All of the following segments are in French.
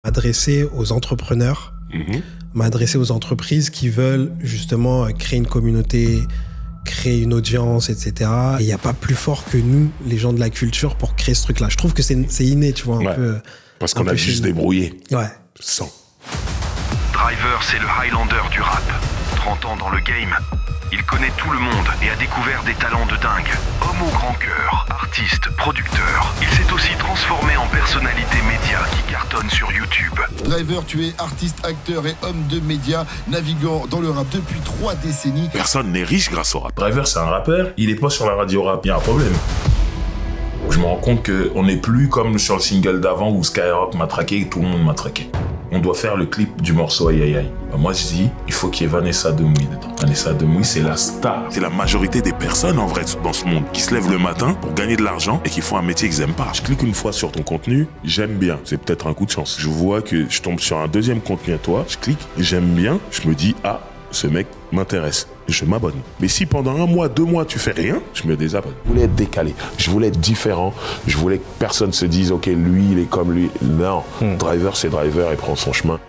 M'adresser aux entrepreneurs, m'adresser aux entreprises qui veulent justement créer une communauté, créer une audience, etc. Et il n'y a pas plus fort que nous, les gens de la culture, pour créer ce truc-là. Je trouve que c'est inné, tu vois, un peu. Parce qu'on a dû se débrouiller. Ouais. Sans. Driver, c'est le Highlander du rap. 30 ans dans le game, il connaît tout le monde et a découvert des talents de dingue. Homme au grand cœur, artiste, producteur, il s'est aussi transformé en personnalité média qui cartonne sur YouTube. Driver, tu es artiste, acteur et homme de médias, naviguant dans le rap depuis 3 décennies. Personne n'est riche grâce au rap. Driver, c'est un rappeur, il est pas sur la radio rap, il y a un problème. Je me rends compte qu'on n'est plus comme sur le single d'avant où Skyrock m'a traqué et tout le monde m'a traqué. On doit faire le clip du morceau Aïe Aïe Aïe. Moi je dis, il faut qu'il y ait Vanessa Demouy dedans. Vanessa Demouy, c'est la star. C'est la majorité des personnes en vrai dans ce monde qui se lèvent le matin pour gagner de l'argent et qui font un métier qu'ils aiment pas. Je clique une fois sur ton contenu, j'aime bien. C'est peut-être un coup de chance. Je vois que je tombe sur un deuxième contenu à toi, je clique, j'aime bien, je me dis, ah, ce mec m'intéresse. Je m'abonne. Mais si pendant 1 mois, 2 mois, tu fais rien, je me désabonne. Je voulais être décalé, je voulais être différent, je voulais que personne se dise, ok, lui, il est comme lui. Non, Driver, c'est Driver, il prend son chemin.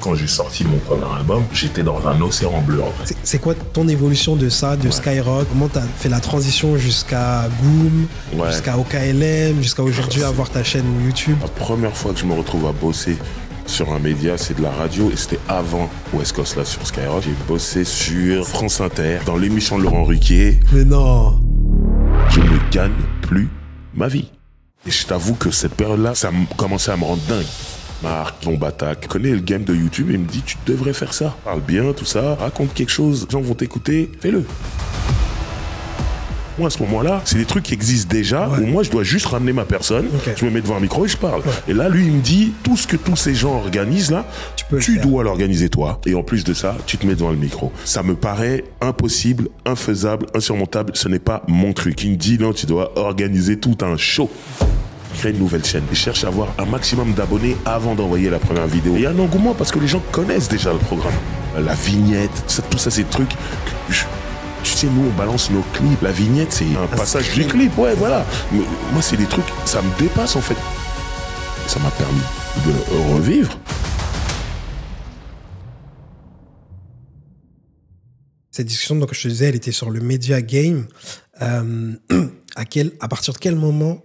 Quand j'ai sorti mon premier album, j'étais dans un océan bleu en fait. C'est quoi ton évolution de ça, de Skyrock? Comment t'as fait la transition jusqu'à Goom, jusqu'à OKLM, jusqu'à aujourd'hui avoir ta chaîne YouTube? La première fois que je me retrouve à bosser sur un média, c'est de la radio et c'était avant West Coast là sur Skyrock. J'ai bossé sur France Inter, dans l'émission de Laurent Ruquier. Mais non! Je ne gagne plus ma vie. Et je t'avoue que cette période-là, ça commençait à me rendre dingue. Marc, ton Batak, connaît le game de YouTube et il me dit tu devrais faire ça. Parle bien, tout ça, raconte quelque chose, les gens vont t'écouter, fais-le. Moi, à ce moment-là, c'est des trucs qui existent déjà, où moi, je dois juste ramener ma personne, je me mets devant un micro et je parle. Et là, lui, il me dit, tout ce que tous ces gens organisent là, tu dois l'organiser toi. Et en plus de ça, tu te mets devant le micro. Ça me paraît impossible, infaisable, insurmontable. Ce n'est pas mon truc. Il me dit, non, tu dois organiser tout un show. Créer une nouvelle chaîne. Je cherche à avoir un maximum d'abonnés avant d'envoyer la première vidéo. Et il y a un engouement parce que les gens connaissent déjà le programme. La vignette, tout ça, c'est des trucs... Tu sais, nous, on balance nos clips. La vignette, c'est un passage du clip. Ouais, voilà. Mais moi, c'est des trucs, ça me dépasse, en fait. Et ça m'a permis de revivre. Cette discussion, donc, je te disais, elle était sur le media game. À partir de quel moment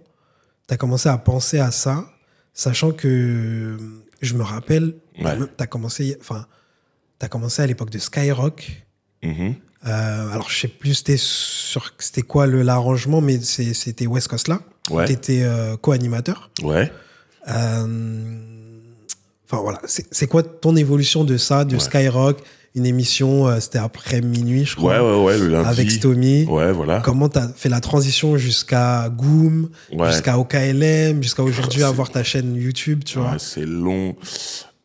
tu as commencé à penser à ça, sachant que, je me rappelle, tu as commencé à l'époque de Skyrock. Alors, je sais plus c'était quoi l'arrangement, mais c'était West Coast là. Tu étais co-animateur. Enfin, voilà. C'est quoi ton évolution de ça, de Skyrock? Une émission, c'était après minuit, je crois. Le lundi. Avec Stomy. Voilà. Comment tu as fait la transition jusqu'à Goom, jusqu'à OKLM, jusqu'à aujourd'hui avoir ta chaîne YouTube, tu vois? C'est long.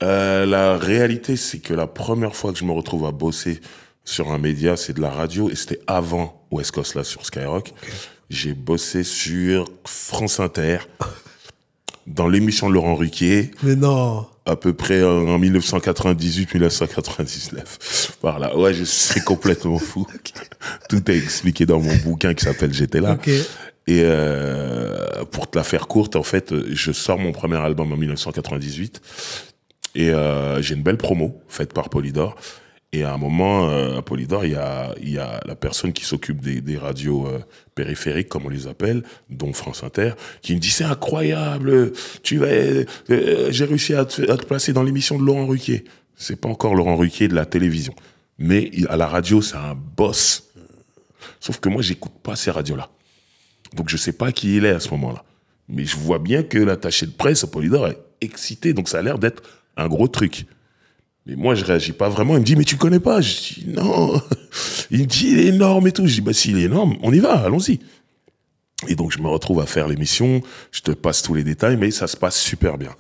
La réalité, c'est que la première fois que je me retrouve à bosser sur un média, c'est de la radio, et c'était avant West Coast là sur Skyrock. J'ai bossé sur France Inter, dans l'émission de Laurent Ruquier. Mais non! À peu près en 1998-1999. Voilà, ouais, je suis complètement fou. Tout est expliqué dans mon bouquin qui s'appelle J'étais là. Et pour te la faire courte, en fait, je sors mon premier album en 1998 et j'ai une belle promo faite par Polydor. Et à un moment, à Polydor, il y a la personne qui s'occupe des radios périphériques, comme on les appelle, dont France Inter, qui me dit « C'est incroyable, j'ai réussi à te placer dans l'émission de Laurent Ruquier. » C'est pas encore Laurent Ruquier de la télévision. Mais à la radio, c'est un boss. Sauf que moi, j'écoute pas ces radios-là. Donc, je sais pas qui il est à ce moment-là. Mais je vois bien que l'attaché de presse à Polydor est excité. Donc, ça a l'air d'être un gros truc. Mais moi, je réagis pas vraiment. Il me dit, mais tu connais pas? Je dis, non. Il me dit, il est énorme et tout. Je dis, bah, s'il est énorme, on y va, allons-y. Et donc, je me retrouve à faire l'émission. Je te passe tous les détails, mais ça se passe super bien.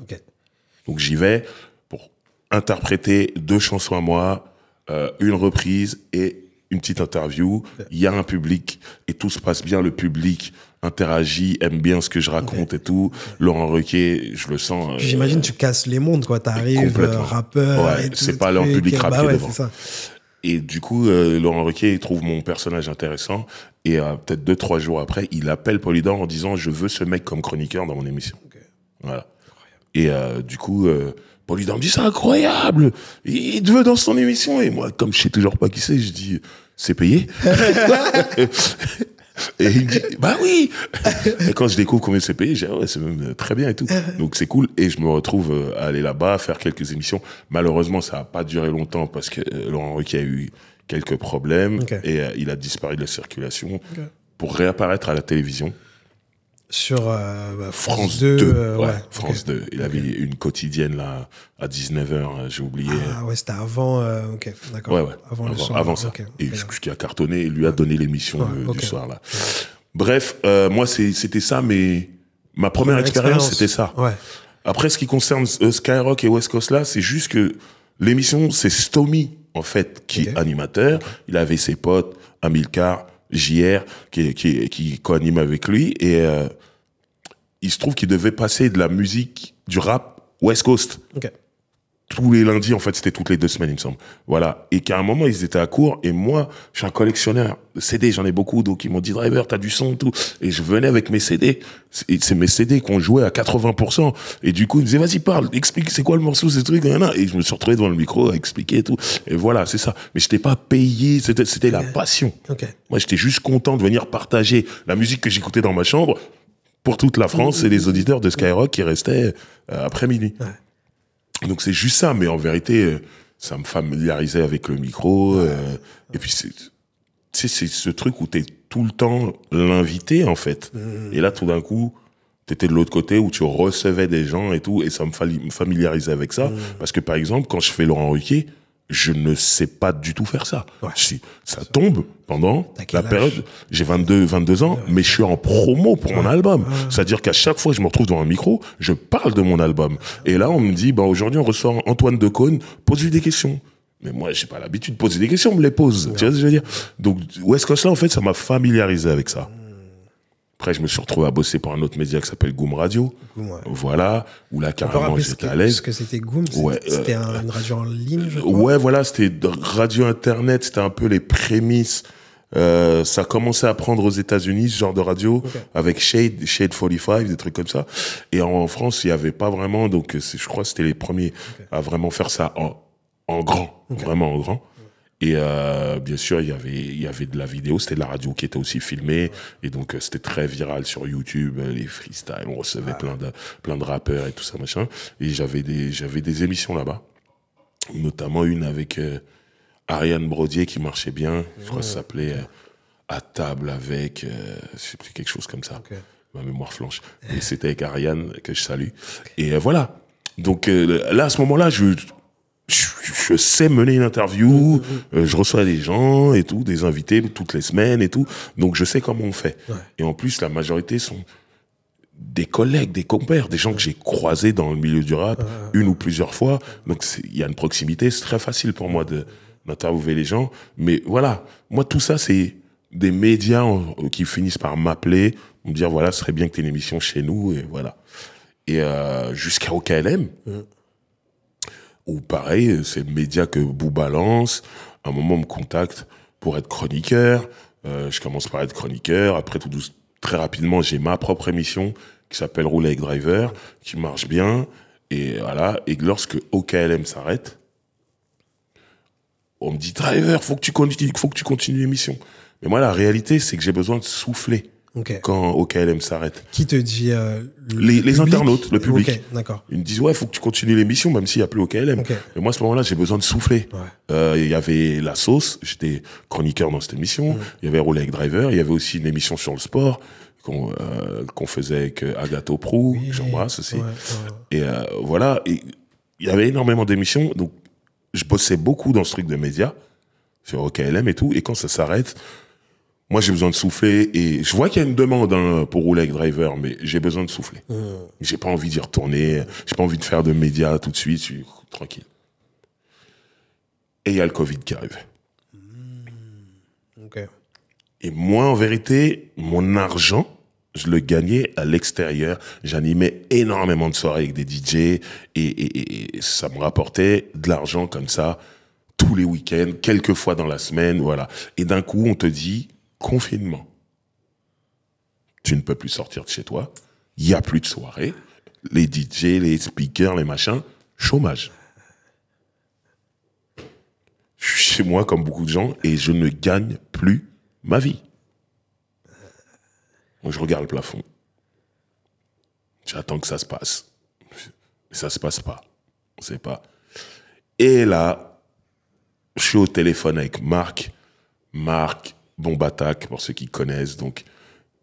Donc, j'y vais pour interpréter 2 chansons à moi, une reprise et une petite interview. Il y a un public et tout se passe bien. Le public interagit, aime bien ce que je raconte et tout. Laurent Ruquier, je le sens. J'imagine tu casses les mondes, quoi. T'arrives, rappeur. Et c'est pas leur public rap qui est devant. Ça. Et du coup, Laurent Ruquier, il trouve mon personnage intéressant. Et peut-être 2-3 jours après, il appelle Polydor en disant « Je veux ce mec comme chroniqueur dans mon émission. » Voilà. Et du coup, Polydor me dit, c'est incroyable, il te veut dans son émission. Et moi, comme je sais toujours pas qui c'est, je dis, c'est payé. Et il me dit, bah oui. Et quand je découvre combien c'est payé, j'ai dit, ouais, c'est même très bien et tout. Donc c'est cool. Et je me retrouve à aller là-bas, faire quelques émissions. Malheureusement, ça a pas duré longtemps parce que Laurent Ruquier a eu quelques problèmes et il a disparu de la circulation pour réapparaître à la télévision. Sur France 2. France 2. Il avait une quotidienne là à 19h, j'ai oublié. Ah ouais, c'était avant. Ok, d'accord. Ouais. Avant ça. Et ce qui a cartonné, il lui a donné l'émission du soir là. Bref, moi c'était ça, mais ma première expérience c'était ça. Ouais. Après, ce qui concerne Skyrock et West Coast là, c'est juste que l'émission, c'est Stomy en fait qui est animateur. Il avait ses potes, Amilcar, JR qui co-anime avec lui et il se trouve qu'il devait passer de la musique du rap West Coast tous les lundis, en fait c'était toutes les 2 semaines il me semble, voilà, et qu'à un moment ils étaient à court et moi je suis un collectionneur de CD, j'en ai beaucoup, donc ils m'ont dit Driver t'as du son tout, et je venais avec mes CD, c'est mes CD qu'on jouait à 80%, et du coup ils me disaient vas-y parle, explique c'est quoi le morceau, ces trucs, et je me suis retrouvé devant le micro à expliquer et tout, et voilà c'est ça, mais j'étais pas payé, c'était la passion. Moi j'étais juste content de venir partager la musique que j'écoutais dans ma chambre pour toute la France et les auditeurs de Skyrock qui restaient après minuit. Donc c'est juste ça, mais en vérité, ça me familiarisait avec le micro. Et puis c'est ce truc où t'es tout le temps l'invité en fait. Et là tout d'un coup, t'étais de l'autre côté où tu recevais des gens et tout, et ça me familiarisait avec ça. Parce que par exemple, quand je fais Laurent Ruquier, je ne sais pas du tout faire ça. Ça tombe pendant la période. J'ai 22 ans, mais je suis en promo pour mon album. C'est-à-dire qu'à chaque fois que je me retrouve devant un micro, je parle de mon album. Et là, on me dit, bah, aujourd'hui, on reçoit Antoine Decaune, pose-lui des questions. Mais moi, j'ai pas l'habitude de poser des questions, on me les pose. Tu vois ce que je veux dire? Donc, West Coast là, en fait, ça m'a familiarisé avec ça. Après, je me suis retrouvé à bosser pour un autre média qui s'appelle Goom Radio. Voilà, où là, carrément, j'étais à l'aise. Ce que c'était Goom, c'était une radio en ligne, je crois. Ouais, voilà, c'était radio internet, c'était un peu les prémices. Ça commençait à prendre aux États-Unis, ce genre de radio, avec Shade 45, des trucs comme ça. Et en France, il n'y avait pas vraiment, donc je crois que c'était les premiers à vraiment faire ça en grand, vraiment en grand. Et bien sûr, il y avait de la vidéo, c'était de la radio qui était aussi filmée, et donc c'était très viral sur YouTube, les freestyles, on recevait plein de rappeurs et tout ça machin. Et j'avais des émissions là-bas, notamment une avec Ariane Brodier qui marchait bien, je crois que ça s'appelait À table avec, je sais plus, quelque chose comme ça. Ma mémoire flanche. Et c'était avec Ariane que je salue. Et voilà. Donc là, à ce moment-là, je sais mener une interview, je reçois des gens et tout, des invités toutes les semaines et tout, donc je sais comment on fait. Et en plus, la majorité sont des collègues, des compères, des gens que j'ai croisés dans le milieu du rap une ou plusieurs fois, donc il y a une proximité, c'est très facile pour moi d'interviewer les gens, mais voilà, moi tout ça c'est des médias qui finissent par m'appeler, me dire voilà, ce serait bien que tu aies une émission chez nous, et voilà. Et jusqu'à OKLM, ou pareil, c'est le média que Booba lance. À un moment, on me contacte pour être chroniqueur. Je commence par être chroniqueur. Après, très rapidement, j'ai ma propre émission qui s'appelle Rouler avec Driver, qui marche bien. Et voilà. Et lorsque OKLM s'arrête, on me dit Driver, faut que tu continues l'émission. Mais moi, la réalité, c'est que j'ai besoin de souffler. Quand OKLM s'arrête. Qui te dit les internautes, le public. D'accord. Ils me disent ouais, faut que tu continues l'émission même s'il y a plus OKLM. Et moi à ce moment-là, j'ai besoin de souffler. Il y avait La Sauce, j'étais chroniqueur dans cette émission. Il y avait Rouler avec Driver. Il y avait aussi une émission sur le sport qu'on faisait avec Agathe Prou, que j'embrasse aussi. Et voilà. Et il y avait énormément d'émissions. Donc je bossais beaucoup dans ce truc de médias sur OKLM et tout. Et quand ça s'arrête, moi, j'ai besoin de souffler, et je vois qu'il y a une demande pour Rouler avec Driver, mais j'ai besoin de souffler. J'ai pas envie d'y retourner, j'ai pas envie de faire de médias tout de suite, je suis tranquille. Et il y a le Covid qui arrive. Et moi, en vérité, mon argent, je le gagnais à l'extérieur. J'animais énormément de soirées avec des DJ, et ça me rapportait de l'argent comme ça, tous les week-ends, quelques fois dans la semaine, voilà. Et d'un coup, on te dit... Confinement. Tu ne peux plus sortir de chez toi. Il n'y a plus de soirée. les DJ, les speakers, les machins, chômage. Je suis chez moi comme beaucoup de gens et je ne gagne plus ma vie. Donc je regarde le plafond. J'attends que ça se passe. Mais ça se passe pas. On sait pas. Et là, je suis au téléphone avec Marc. Marc Bombatac, pour ceux qui connaissent, donc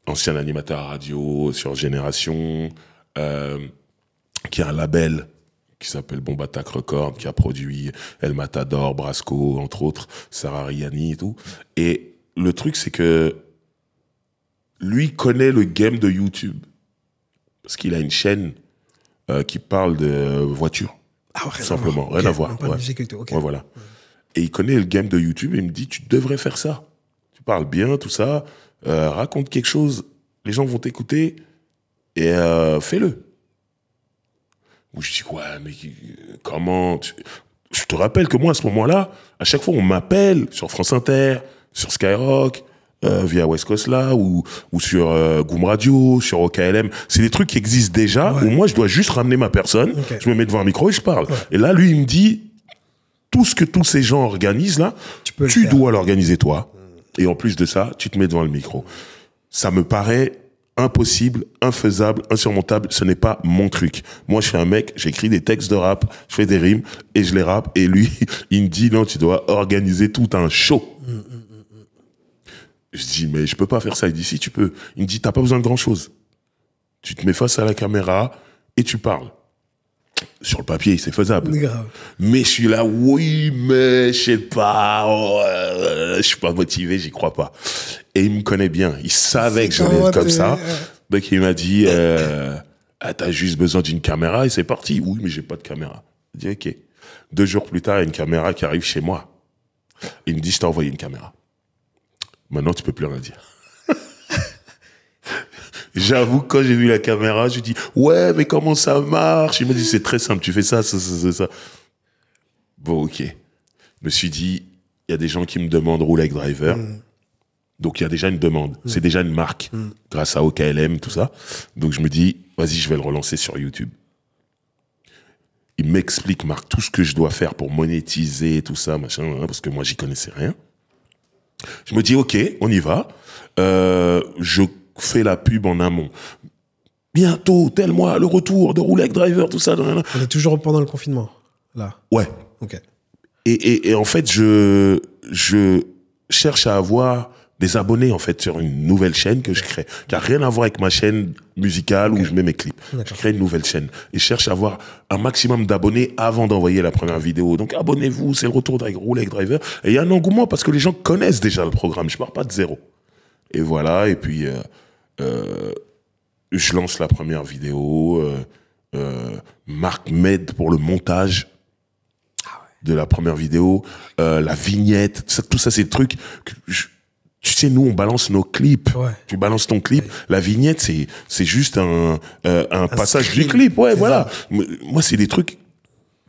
ancien animateur à radio sur Génération, qui a un label qui s'appelle Bombatac Records, qui a produit El Matador, Brasco, entre autres, Sarah Riani et tout. Et le truc, c'est que lui connaît le game de YouTube. Parce qu'il a une chaîne qui parle de voitures. Ah ouais, tout simplement, rien à voir. Pas de musique et tout. Okay. Ouais, voilà. Et il connaît le game de YouTube et il me dit, tu devrais faire ça. Tu parles bien, tout ça, raconte quelque chose, les gens vont t'écouter et fais-le. Où je dis, ouais, mais comment Je te rappelle que moi, à ce moment-là, à chaque fois, on m'appelle sur France Inter, sur Skyrock, via West Coast là, ou sur Goom Radio, sur OKLM. C'est des trucs qui existent déjà, où moi, je dois juste ramener ma personne, je me mets devant un micro et je parle. Et là, lui, il me dit, tout ce que tous ces gens organisent là, tu dois l'organiser toi. Et en plus de ça, tu te mets devant le micro. Ça me paraît impossible, infaisable, insurmontable. Ce n'est pas mon truc. Moi, je suis un mec, j'écris des textes de rap, je fais des rimes et je les rappe. Et lui, il me dit, non, tu dois organiser tout un show. Je dis, mais je peux pas faire ça. Il dit, si, tu peux. Il me dit, t'as pas besoin de grand chose. Tu te mets face à la caméra et tu parles. Sur le papier, c'est faisable. Grave. Mais je suis là, oui, mais je sais pas, je suis pas motivé, j'y crois pas. Et il me connaît bien, il savait que j'allais être comme ça. Donc il m'a dit, t'as juste besoin d'une caméra et c'est parti. Oui, mais j'ai pas de caméra. J'ai dit, ok. 2 jours plus tard, il y a une caméra qui arrive chez moi. Il me dit, je t'ai envoyé une caméra. Maintenant, tu peux plus rien dire. J'avoue, quand j'ai vu la caméra, je dis, ouais, mais comment ça marche? Il m'a dit, c'est très simple, tu fais ça, ça. Bon, ok. Je me suis dit, il y a des gens qui me demandent Roulette Driver. Donc, il y a déjà une demande. C'est déjà une marque, grâce à OKLM, tout ça. Donc, je me dis, vas-y, je vais le relancer sur YouTube. Il m'explique, Marc, tout ce que je dois faire pour monétiser, tout ça, machin, parce que moi, j'y connaissais rien. Je me dis, ok, on y va. Je fais la pub en amont. Bientôt, tel mois, le retour de Roulette Driver, tout ça. On est toujours pendant le confinement, là. Ouais. Ok. Et en fait, je cherche à avoir des abonnés, en fait, sur une nouvelle chaîne que je crée, qui n'a rien à voir avec ma chaîne musicale où je mets mes clips. Je crée une nouvelle chaîne. Et je cherche à avoir un maximum d'abonnés avant d'envoyer la première vidéo. Donc, abonnez-vous, c'est le retour de Roulette Driver. Et il y a un engouement parce que les gens connaissent déjà le programme. Je pars pas de zéro. Et voilà, et puis je lance la première vidéo. Marc m'aide pour le montage de la première vidéo, la vignette, tout ça, c'est des trucs que tu sais, nous, on balance nos clips. Ouais. Tu balances ton clip. Ouais. La vignette, c'est juste un passage du clip. Ouais, voilà. Moi, c'est des trucs,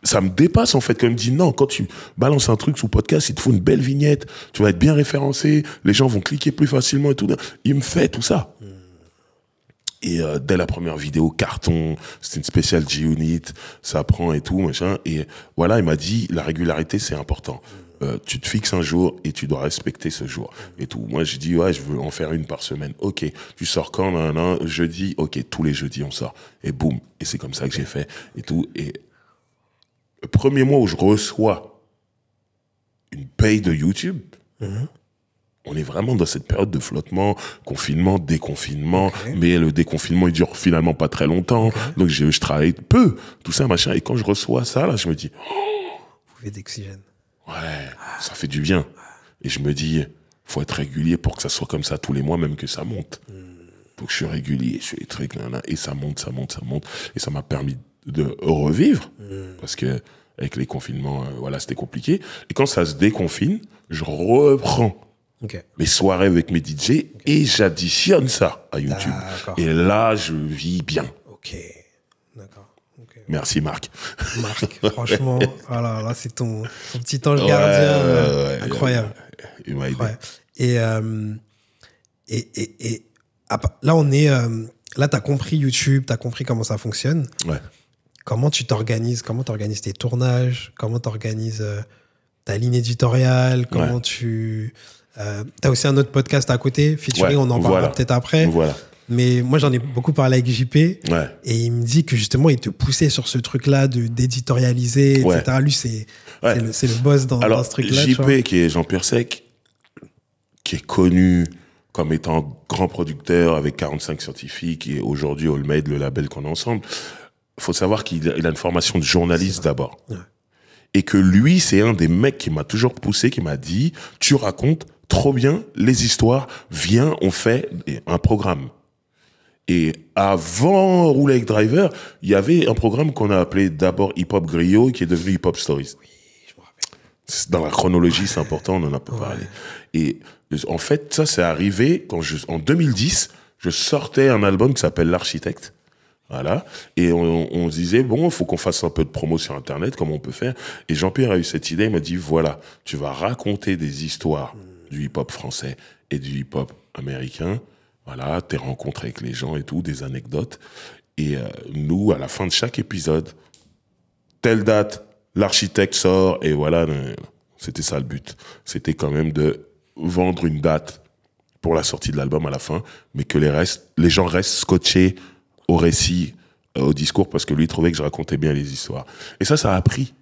ça me dépasse, en fait. Quand il me dit, non, quand tu balances un truc sous podcast, il te faut une belle vignette. Tu vas être bien référencé. Les gens vont cliquer plus facilement et tout. Il me fait tout ça. Et dès la première vidéo, carton, c'était une spéciale G-Unit, ça prend et tout, machin. Et voilà, il m'a dit, la régularité, c'est important. Tu te fixes un jour et tu dois respecter ce jour et tout. Moi, je dis, ouais, je veux en faire une par semaine. Ok, tu sors quand? Jeudi. Ok, tous les jeudis, on sort. Et boum. Et c'est comme ça que j'ai fait et tout. Et le premier mois où je reçois une paye de YouTube, on est vraiment dans cette période de flottement, confinement, déconfinement, mais le déconfinement, il dure finalement pas très longtemps. Donc, je travaille peu, tout ça, machin. Et quand je reçois ça, là, je me dis, bouffée d'oxygène. Ouais, ça fait du bien. Et je me dis, faut être régulier pour que ça soit comme ça tous les mois, même que ça monte. Donc je suis régulier, je fais des trucs, et ça monte. Et ça m'a permis de revivre, parce que avec les confinements, voilà, c'était compliqué. Et quand ça se déconfine, je reprends mes soirées avec mes DJ et j'additionne ça à YouTube. Et là, je vis bien. Ok, d'accord. Merci Marc. Marc, franchement, voilà, là c'est ton petit ange gardien, incroyable. Il m'a aidé. Et là on est là, tu as compris YouTube, tu as compris comment ça fonctionne. Ouais. Comment tu t'organises? Comment tu organises tes tournages? Comment tu organises ta ligne éditoriale? Comment tu... tu as aussi un autre podcast à côté, featuring, on en parlera peut-être après. Voilà. Mais moi, j'en ai beaucoup parlé avec JP. Et il me dit que justement, il te poussait sur ce truc-là d'éditorialiser, etc. Lui, c'est le boss dans ce truc-là. JP, qui est Jean-Pierre Sec, qui est connu comme étant grand producteur avec 45 scientifiques et aujourd'hui Allmade, le label qu'on a ensemble, il faut savoir qu'il a une formation de journaliste d'abord. Ouais. Et que lui, c'est un des mecs qui m'a toujours poussé, qui m'a dit, tu racontes trop bien les histoires, viens, on fait un programme. Et avant Roule avec Driver, il y avait un programme qu'on a appelé d'abord Hip Hop Griot, qui est devenu Hip Hop Stories. Oui, je me rappelle. Dans la chronologie, c'est important, on en a pas parlé. Et en fait, ça, c'est arrivé quand en 2010, je sortais un album qui s'appelle L'Architecte. Voilà. Et on se disait, bon, il faut qu'on fasse un peu de promo sur Internet, comment on peut faire. Et Jean-Pierre a eu cette idée, il m'a dit, voilà, tu vas raconter des histoires du hip-hop français et du hip-hop américain. Voilà, tes rencontres avec les gens et tout, des anecdotes. Et nous, à la fin de chaque épisode, telle date, L'Architecte sort, et voilà, c'était ça le but. C'était quand même de vendre une date pour la sortie de l'album à la fin, mais que les gens restent scotchés au récit, au discours, parce que lui, il trouvait que je racontais bien les histoires. Et ça a pris.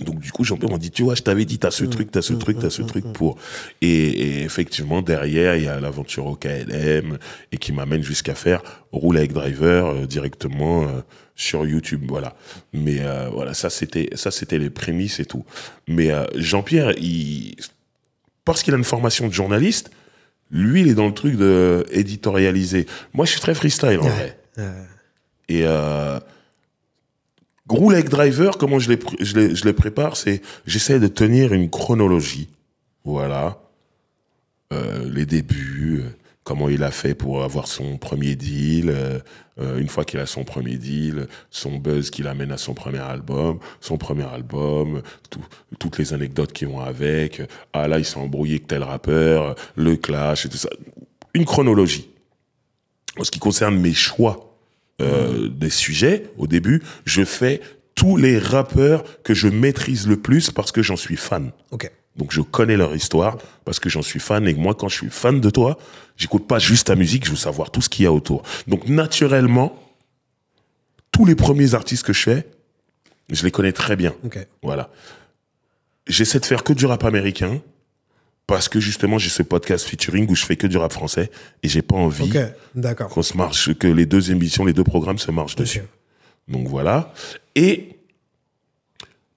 Donc, du coup, Jean-Pierre m'a dit, tu vois, je t'avais dit, t'as ce truc pour... Et effectivement, derrière, il y a l'aventure au KLM, et qui m'amène jusqu'à faire Roule avec Driver directement sur YouTube, voilà. Mais voilà, ça, c'était les prémices et tout. Mais Jean-Pierre, parce qu'il a une formation de journaliste, lui, il est dans le truc de éditorialiser. Moi, je suis très freestyle, en vrai. Et Roule avec Driver, comment je les prépare, c'est j'essaie de tenir une chronologie. Voilà. Les débuts, comment il a fait pour avoir son premier deal, une fois qu'il a son premier deal, son buzz qu'il amène à son premier album, toutes les anecdotes qui vont avec. Ah là, il s'est embrouillé avec tel rappeur, le clash et tout ça. Une chronologie. En ce qui concerne mes choix des sujets, au début, je fais tous les rappeurs que je maîtrise le plus parce que j'en suis fan. Ok. Donc je connais leur histoire parce que j'en suis fan, et moi, quand je suis fan de toi, j'écoute pas juste ta musique, je veux savoir tout ce qu'il y a autour. Donc naturellement, tous les premiers artistes que je fais, je les connais très bien. Okay. Voilà. J'essaie de faire que du rap américain parce que justement j'ai ce podcast featuring où je fais que du rap français et j'ai pas envie qu'on se marche, que les deux émissions, les deux programmes se marchent dessus. Donc voilà. Et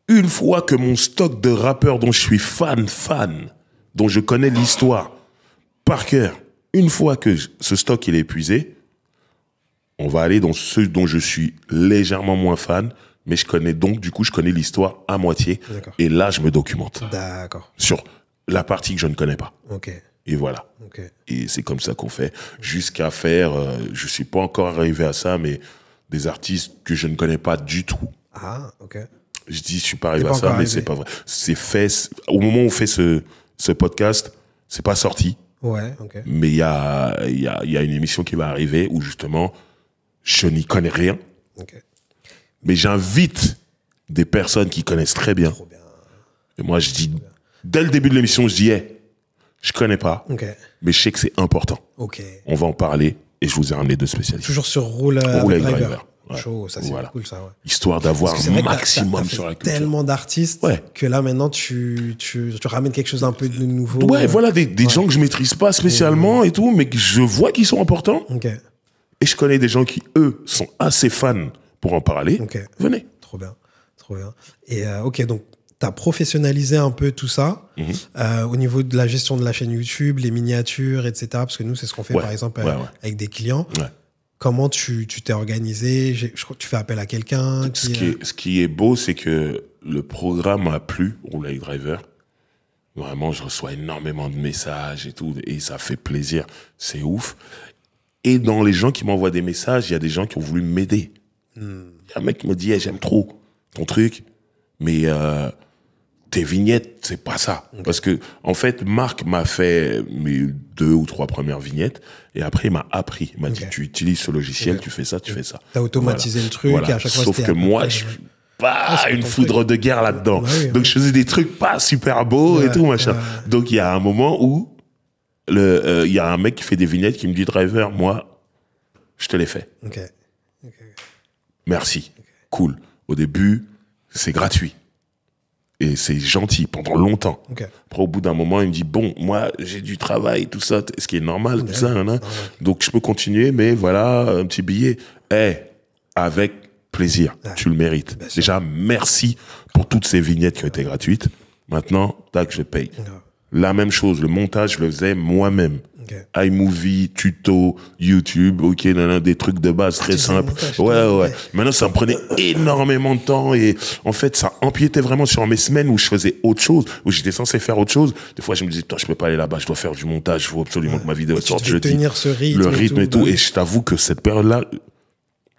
une fois que mon stock de rappeurs dont je suis fan, dont je connais l'histoire par cœur, une fois que ce stock il est épuisé, on va aller dans ceux dont je suis légèrement moins fan, mais je connais l'histoire à moitié. Et là, je me documente. D'accord. Sur la partie que je ne connais pas. Ok. Et voilà. Okay. Et c'est comme ça qu'on fait. Jusqu'à faire, je suis pas encore arrivé à ça, mais des artistes que je ne connais pas du tout. Ah, ok. Je dis, je suis pas arrivé à ça, mais c'est pas vrai. C'est fait, au moment où on fait ce podcast, c'est pas sorti. Ouais, ok. Mais il y a une émission qui va arriver où justement, je n'y connais rien. Ok. Mais j'invite des personnes qui connaissent très bien. Trop bien. Et moi, je dis, dès le début de l'émission, je dis, je connais pas, mais je sais que c'est important. Ok. On va en parler et je vous ai ramené deux spécialistes. Toujours sur Roule avec Driver. Ouais. Chaud, ça c'est cool ça. Ouais. Histoire d'avoir un maximum sur la culture. Tellement d'artistes que là maintenant tu ramènes quelque chose d'un peu de nouveau. Ouais, voilà, des gens que je maîtrise pas spécialement et tout, mais que je vois qu'ils sont importants. Okay. Et je connais des gens qui, eux, sont assez fans pour en parler. Okay. Venez. Trop bien. Et donc tu as professionnalisé un peu tout ça au niveau de la gestion de la chaîne YouTube, les miniatures, etc. Parce que nous, c'est ce qu'on fait par exemple avec des clients. Ouais. Comment tu t'es organisé? Je crois que tu fais appel à quelqu'un. Ce qui est beau, c'est que le programme m'a plu, Roule avec Driver. Vraiment, je reçois énormément de messages et tout, et ça fait plaisir. C'est ouf. Et dans les gens qui m'envoient des messages, il y a des gens qui ont voulu m'aider. Il y a un mec qui me dit, j'aime trop ton truc, mais tes vignettes, c'est pas ça. Okay. Parce que, en fait, Marc m'a fait mes 2 ou 3 premières vignettes et après, il m'a appris. Il m'a dit, tu utilises ce logiciel, tu fais ça, tu fais ça. T'as automatisé le truc et à chaque fois, sauf que moi, je suis pas une foudre de guerre là-dedans. Donc, je faisais des trucs pas super beaux et tout, machin. Donc, il y a un moment où il y a un mec qui fait des vignettes qui me dit, Driver, moi, je te les fais. Merci. Cool. Au début, c'est gratuit. Et c'est gentil pendant longtemps. Après, au bout d'un moment, il me dit, bon, moi, j'ai du travail, tout ça, ce qui est normal, tout ça, donc je peux continuer, mais voilà, un petit billet. Avec plaisir, tu le mérites. Déjà, merci pour toutes ces vignettes qui ont été gratuites. Maintenant, tac, je paye. La même chose, le montage, je le faisais moi-même. iMovie, tuto, YouTube, des trucs de base très simples. Ouais. Maintenant, ça me prenait énormément de temps et en fait, ça empiétait vraiment sur mes semaines où je faisais autre chose, où j'étais censé faire autre chose. Des fois, je me disais, je peux pas aller là-bas, je dois faire du montage, il faut absolument que ma vidéo sorte jeudi. Tenir ce rythme, le rythme et tout. Et je t'avoue que cette période-là,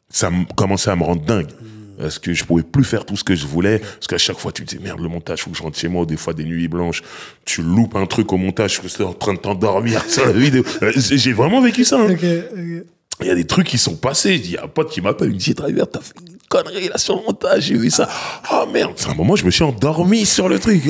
ça commençait à me rendre dingue. Parce que je pouvais plus faire tout ce que je voulais. Parce qu'à chaque fois, tu te dis, merde, le montage, faut que je rentre chez moi. Des fois, des nuits blanches. Tu loupes un truc au montage, que tu es en train de t'endormir sur la vidéo. J'ai vraiment vécu ça. Il y a des trucs qui sont passés. Il y a un pote qui m'appelle, il me dit, Driver, t'as fait une connerie là sur le montage, j'ai vu ça. Oh merde. À un moment, je me suis endormi sur le truc.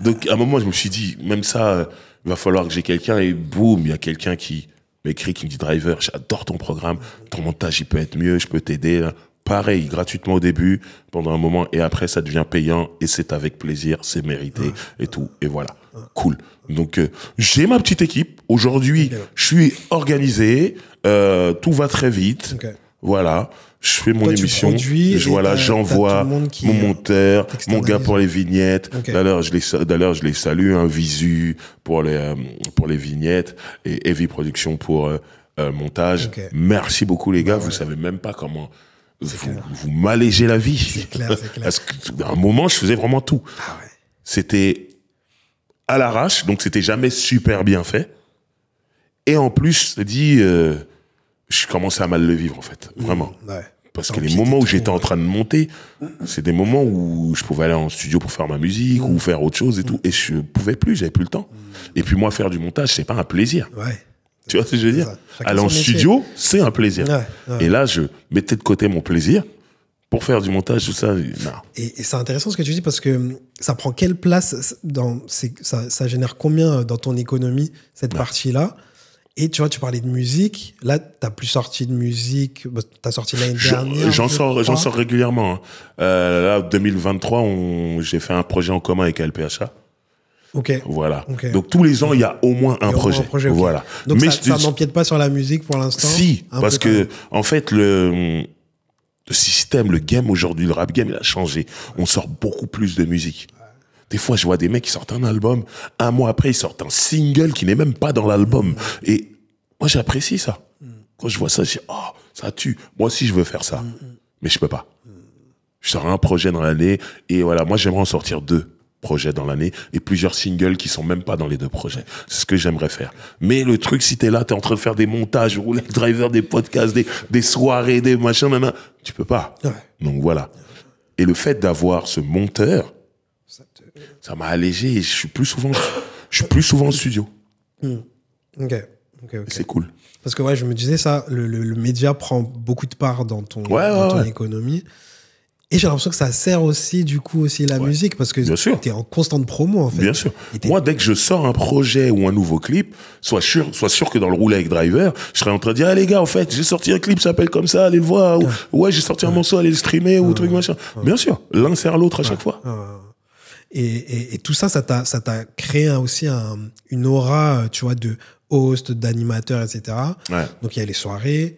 Donc, à un moment, je me suis dit, même ça, il va falloir que j'ai quelqu'un. Et boum, il y a quelqu'un qui m'écrit, qui me dit, Driver, j'adore ton programme. Ton montage, il peut être mieux, je peux t'aider, là. Pareil, gratuitement au début, pendant un moment, et après ça devient payant, et c'est avec plaisir, c'est mérité, et tout, et voilà. Cool. Donc, j'ai ma petite équipe. Aujourd'hui, je suis organisé, tout va très vite. Voilà. Je fais mon émission. J'envoie mon monteur, mon gars pour les vignettes. D'ailleurs, je les salue, un Visu pour les vignettes, et Heavy Production pour montage. Merci beaucoup, les gars. Vous savez même pas comment vous m'allégez la vie. C'est clair. Parce qu'à un moment, je faisais vraiment tout. C'était à l'arrache, donc c'était jamais super bien fait. Et en plus, je te dis, je commençais à mal le vivre, en fait. Vraiment. Parce que les moments où j'étais en train de monter, c'est des moments où je pouvais aller en studio pour faire ma musique ou faire autre chose et tout. Et je pouvais plus, j'avais plus le temps. Et puis moi, faire du montage, c'est pas un plaisir. Tu vois ce que je veux dire? Aller en studio, c'est un plaisir. Et là, je mettais de côté mon plaisir pour faire du montage, tout ça. Non. Et c'est intéressant ce que tu dis parce que ça prend quelle place ça génère combien dans ton économie, cette partie-là? Et tu vois, tu parlais de musique. Là, t'as plus sorti de musique. T'as sorti l'année dernière. J'en sors régulièrement. Là, 2023, j'ai fait un projet en commun avec LPHA. Voilà. Donc tous les ans, il y a au moins un projet. Voilà. Donc mais ça n'empiète pas sur la musique pour l'instant. Si, parce que en fait le système, le game aujourd'hui, le rap game, il a changé. On sort beaucoup plus de musique. Des fois, je vois des mecs qui sortent un album, un mois après, ils sortent un single qui n'est même pas dans l'album. Et moi, j'apprécie ça. Quand je vois ça, je dis, oh, ça tue. Moi aussi, je veux faire ça. Mais je peux pas. Je sors un projet dans l'année et voilà, moi, j'aimerais en sortir 2 projets dans l'année et plusieurs singles qui sont même pas dans les 2 projets. C'est ce que j'aimerais faire. Mais le truc, si t'es là, t'es en train de faire des montages, rouler le driver, des podcasts, des soirées, des machins, tu peux pas. Donc voilà. Et le fait d'avoir ce monteur, ça m'a allégé et je suis plus souvent en studio. C'est cool. Parce que je me disais ça, le média prend beaucoup de part dans ton économie. Et j'ai l'impression que ça sert aussi, du coup, la musique, parce que tu es en constante promo, en fait. Bien sûr. Moi, dès que je sors un projet ou un nouveau clip, sois sûr que dans le roulé avec Driver, je serais en train de dire, ah les gars, en fait, j'ai sorti un clip, ça s'appelle comme ça, allez le voir. Ou, j'ai sorti un morceau, allez le streamer, ou truc machin. Bien sûr. L'un sert l'autre à chaque fois. Et tout ça, ça t'a créé aussi une aura, tu vois, de host, d'animateur, etc. Donc, il y a les soirées.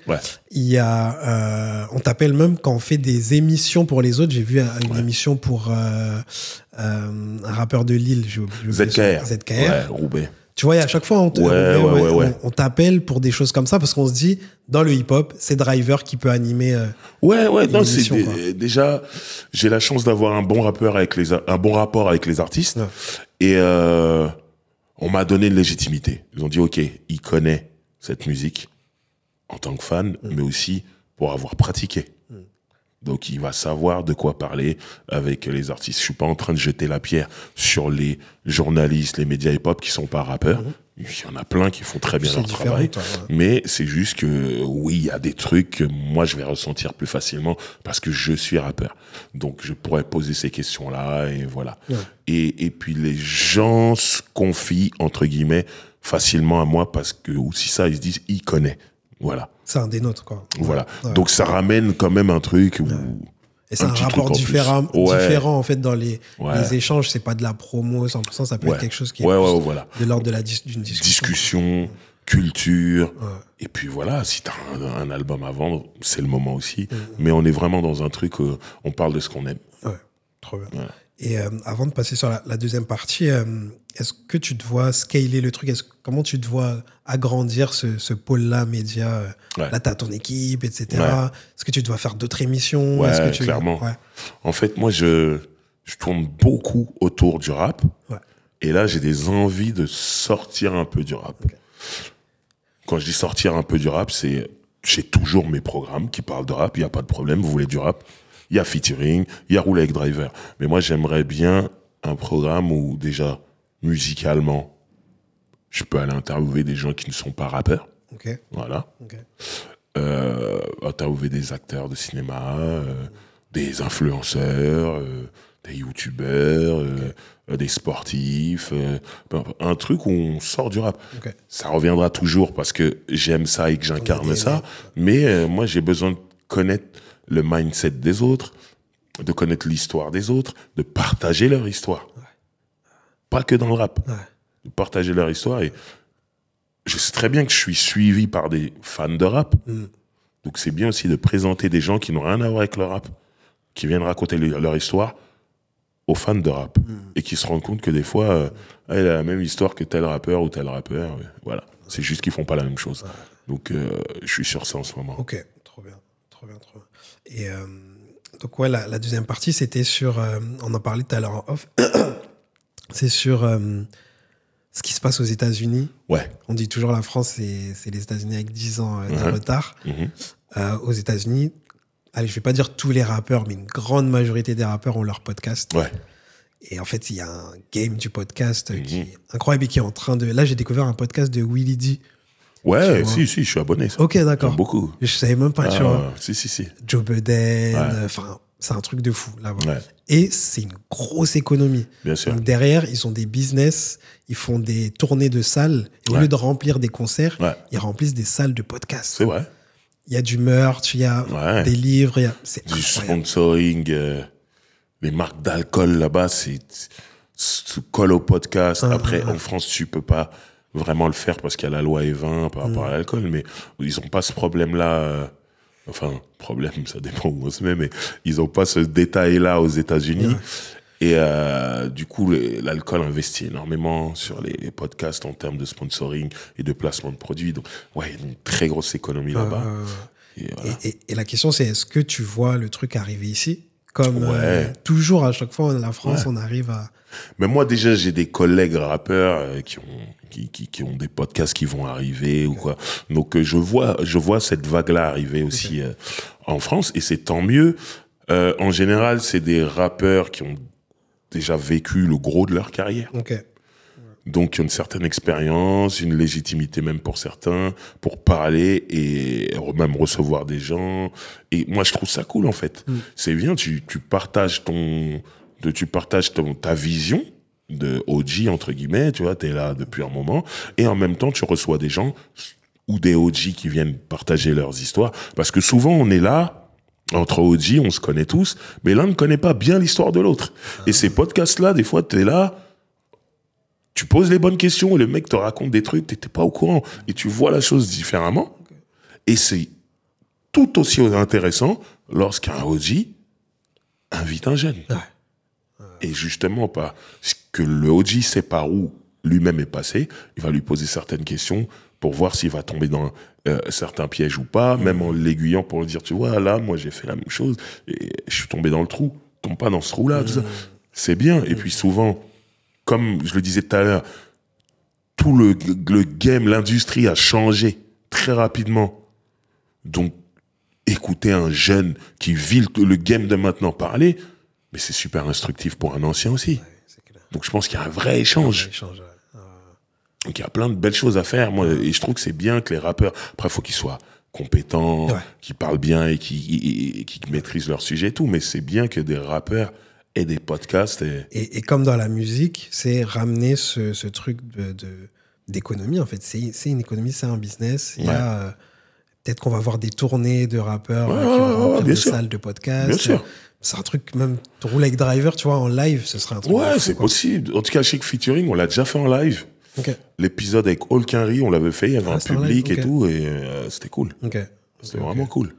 Il y a... on t'appelle même quand on fait des émissions pour les autres. J'ai vu une émission pour un rappeur de Lille. ZKR. Roubaix. Tu vois, à chaque fois, on t'appelle pour des choses comme ça parce qu'on se dit, dans le hip-hop, c'est Driver qui peut animer. Déjà, j'ai la chance d'avoir un bon rapport avec les artistes. Et on m'a donné une légitimité. Ils ont dit, OK, il connaît cette musique en tant que fan, mais aussi pour avoir pratiqué. Donc, il va savoir de quoi parler avec les artistes. Je suis pas en train de jeter la pierre sur les journalistes, les médias hip-hop qui sont pas rappeurs. Il y en a plein qui font très bien leur travail. Mais c'est juste que, oui, il y a des trucs que moi, je vais ressentir plus facilement parce que je suis rappeur. Donc, je pourrais poser ces questions-là et voilà. Ouais. Et puis, les gens se confient, entre guillemets, facilement à moi parce que, ou si ça, ils se disent, il connaît. Voilà. C'est un des nôtres, quoi. Voilà. Ouais. Donc, ça ramène quand même un truc où... Et c'est un rapport différent, en fait, dans les échanges. C'est pas de la promo 100%, ça peut être quelque chose qui est voilà. de l'ordre d'une discussion. Culture. Et puis voilà, si t'as un album à vendre, c'est le moment aussi. Mais on est vraiment dans un truc où on parle de ce qu'on aime. Ouais, trop bien. Ouais. Et avant de passer sur la deuxième partie, est-ce que tu te vois scaler le truc? Comment tu te vois agrandir ce pôle-là, média? Là, tu as ton équipe, etc. Ouais. Est-ce que tu dois faire d'autres émissions? Ouais, clairement. En fait, moi, je tourne beaucoup autour du rap. Ouais. Et là, j'ai des envies de sortir un peu du rap. Okay. Quand je dis sortir un peu du rap, c'est... J'ai toujours mes programmes qui parlent de rap, il n'y a pas de problème, vous voulez du rap. Il y a featuring, il y a roule avec driver. Mais moi, j'aimerais bien un programme où, déjà, musicalement, je peux aller interviewer des gens qui ne sont pas rappeurs. Okay. Voilà. Okay. Interviewer des acteurs de cinéma, des influenceurs, des youtubeurs, des sportifs. Un truc où on sort du rap. Okay. Ça reviendra toujours parce que j'aime ça et que j'incarne ça. Mais moi, j'ai besoin de connaître le mindset des autres, de connaître l'histoire des autres, de partager leur histoire. Ouais. Pas que dans le rap. Ouais. De partager leur histoire. Et je sais très bien que je suis suivi par des fans de rap. Donc c'est bien aussi de présenter des gens qui n'ont rien à voir avec le rap, qui viennent raconter leur histoire aux fans de rap. Et qui se rendent compte que des fois, elle a la même histoire que tel rappeur ou tel rappeur. Voilà. C'est juste qu'ils font pas la même chose. Ouais. Donc je suis sur ça en ce moment. Ok, trop bien. Trop bien. Et donc ouais, la deuxième partie, c'était sur, on en parlait tout à l'heure en off, c'est sur ce qui se passe aux États-Unis. Ouais. On dit toujours la France, c'est les États-Unis avec 10 ans de retard. Aux États-Unis, allez, je vais pas dire tous les rappeurs, mais une grande majorité des rappeurs ont leur podcast. Ouais. Et en fait, il y a un game du podcast qui est incroyable et qui est en train de... Là, j'ai découvert un podcast de Willy D. Ouais, si, je suis abonné. Ça. Ok, d'accord. J'aime beaucoup. Je savais même pas, tu vois. Si. Joe Budden, enfin, c'est un truc de fou, là-bas. Ouais. Et c'est une grosse économie. Bien sûr. Donc derrière, ils ont des business, ils font des tournées de salles. Et au lieu de remplir des concerts, ils remplissent des salles de podcast. C'est vrai. Il y a du merch, il y a des livres, c'est du sponsoring, les marques d'alcool là-bas, c'est colle au podcast. Après, en France, tu peux pas vraiment le faire parce qu'il y a la loi E20 par rapport à l'alcool, mais ils ont pas ce problème-là. Enfin, problème, ça dépend où on se met, mais ils ont pas ce détail-là aux États-Unis. Et du coup, l'alcool investit énormément sur les podcasts en termes de sponsoring et de placement de produits. Donc, ouais, il y a une très grosse économie là-bas. Et la question, c'est est-ce que tu vois le truc arriver ici? Comme toujours, à chaque fois, la France, on arrive à... Mais moi, déjà, j'ai des collègues rappeurs qui ont des podcasts qui vont arriver ou quoi. Donc, je vois cette vague-là arriver aussi en France, et c'est tant mieux. En général, c'est des rappeurs qui ont déjà vécu le gros de leur carrière. Donc, il y a une certaine expérience, une légitimité même pour certains, pour parler et même recevoir des gens. Et moi, je trouve ça cool, en fait. C'est bien, tu partages ta vision de OG, entre guillemets, tu vois, t'es là depuis un moment. Et en même temps, tu reçois des gens ou des OG qui viennent partager leurs histoires. Parce que souvent, on est là, entre OG, on se connaît tous, mais l'un ne connaît pas bien l'histoire de l'autre. Et ces podcasts-là, des fois, t'es là, tu poses les bonnes questions et le mec te raconte des trucs, t'étais pas au courant. Et tu vois la chose différemment. Et c'est tout aussi intéressant lorsqu'un OG invite un jeune. Et justement, parce que le OG sait par où lui-même est passé, il va lui poser certaines questions pour voir s'il va tomber dans certains pièges ou pas, même en l'aiguillant pour lui dire, tu vois, là, moi, j'ai fait la même chose et je suis tombé dans le trou. Tombe pas dans ce trou-là, tout ça. C'est bien. Et puis souvent, comme je le disais tout à l'heure, tout le game, l'industrie a changé très rapidement. Donc, écouter un jeune qui vit le game de maintenant parler, mais c'est super instructif pour un ancien aussi. Ouais, donc je pense qu'il y a un vrai échange. Donc il y a plein de belles choses à faire. Moi, et je trouve que c'est bien que les rappeurs, après, il faut qu'ils soient compétents, qu'ils parlent bien et qu'ils maîtrisent leur sujet et tout, mais c'est bien que des rappeurs aient des podcasts. Et comme dans la musique, c'est ramener ce truc d'économie, en fait. C'est une économie, c'est un business. Il y a... peut-être qu'on va voir des tournées de rappeurs qui vont remplir des salles de podcast. Bien sûr. C'est un truc, même rouler avec Driver, tu vois, en live, ce serait un truc. Ouais, c'est possible. En tout cas, Chic Featuring, on l'a déjà fait en live. Okay. L'épisode avec All Quinry, on l'avait fait, il y avait un public et tout, et c'était cool. C'était vraiment cool.